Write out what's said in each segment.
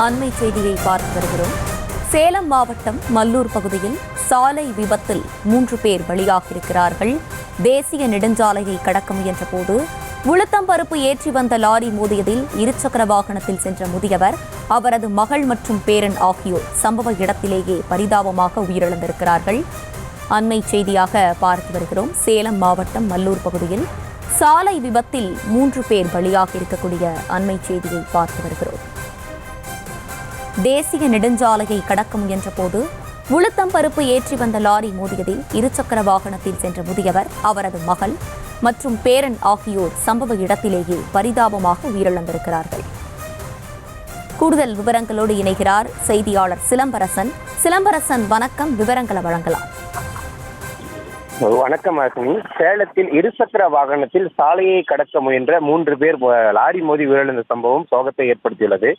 அண்மை செய்தியை பார்த்து வருகிறோம். சேலம் மாவட்டம் மல்லூர் பகுதியில் சாலை விபத்தில் 3 பேர் பலியாகியிருக்கிறார்கள். தேசிய நெடுஞ்சாலையை கடக்க முயன்ற போது உளுத்தம்பருப்பு ஏற்றி வந்த லாரி மோதியதில் இருசக்கர வாகனத்தில் சென்ற முதியவர், அவரது மகள் மற்றும் பேரன் ஆகியோர் சம்பவ இடத்திலேயே பரிதாபமாக உயிரிழந்திருக்கிறார்கள். அண்மை செய்தியாக பார்த்து வருகிறோம். சேலம் மாவட்டம் மல்லூர் பகுதியில் சாலை விபத்தில் 3 பேர் பலியாக இருக்கக்கூடிய அண்மை செய்தியை பார்த்து வருகிறோம். தேசிய நெடுஞ்சாலையை கடக்க முயன்ற போது உளுத்தம்பருப்பு ஏற்றி வந்த லாரி மோதியதில் இருசக்கர வாகனத்தில் சென்ற முதியவர், அவரது மகள் மற்றும் பேரன் ஆகியோர் சம்பவ இடத்திலேயே பரிதாபமாக உயிரிழந்திருக்கிறார்கள். கூடுதல் விவரங்களோடு இணைகிறார் செய்தியாளர் சிலம்பரசன். சிலம்பரசன், வணக்கம். விவரங்களை வழங்கலாம். வணக்கம் அஸ்வினி. சேலத்தில் இருசக்கர வாகனத்தில் சாலையை கடக்க முயன்ற 3 பேர் லாரி மோதி உயிரிழந்த சம்பவம் சோகத்தை ஏற்படுத்தியுள்ளது.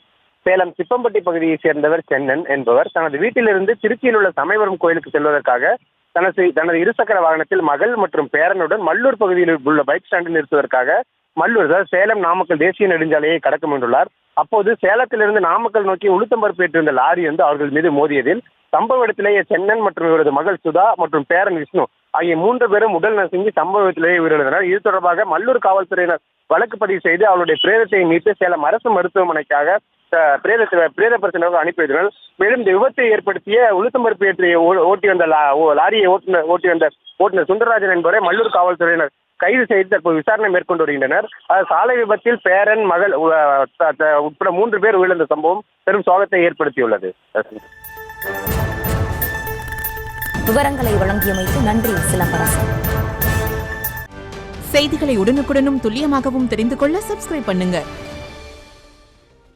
சேலம் சிப்பம்பட்டி பகுதியைச் சேர்ந்தவர் சென்னன் என்பவர் தனது வீட்டிலிருந்து திருச்சியில் உள்ள சமயபுரம் கோயிலுக்கு செல்வதற்காக தனது இருசக்கர வாகனத்தில் மகள் மற்றும் பேரனுடன் மல்லூர் பகுதியில் உள்ள பைக் ஸ்டாண்டில் நிறுத்துவதற்காக சேலம் நாமக்கல் தேசிய நெடுஞ்சாலையை கடக்க முயன்றுள்ளார். அப்போது சேலத்திலிருந்து நாமக்கல் நோக்கி உளுத்தம்பருப்பு ஏற்றிருந்த லாரி அவர்கள் மீது மோதியதில் சம்பவ இடத்திலேயே சென்னன் மற்றும் இவரது மகள் சுதா மற்றும் பேரன் விஷ்ணு ஆகிய 3 பேரும் உடல் நசுங்கி சம்பவ இடத்திலேயே உயிரிழந்தனர். இது தொடர்பாக மல்லூர் காவல்துறையினர் வழக்கு பதிவு செய்து அவருடைய பிரேதத்தை மீட்டு சேலம் அரசு மருத்துவமனைக்காக பிரேத பரிசோதனைக்கு அனுப்பி வைத்தனர். மேலும் இந்த விபத்தை ஏற்படுத்திய உளுத்தம்பருப்பு ஏற்றிய ஓட்டி வந்த லாரியை ஓட்டி வந்த ஓட்டுநர் சுந்தரராஜன் என்பவரை மல்லூர் காவல்துறையினர் கைது செய்து தற்போது விசாரணை மேற்கொண்டு வருகின்றனர். சாலை விபத்தில் பேரன், மகள் உட்பட 3 பேர் உயிரிழந்த சம்பவம் பெரும் சோகத்தை ஏற்படுத்தியுள்ளது. விவரங்களை வழங்கியமைக்கு நன்றி சிலம்பரசன். செய்திகளை உடனுக்குடனும் துல்லியமாகவும் தெரிந்து கொள்ள சப்ஸ்கிரைப் பண்ணுங்க.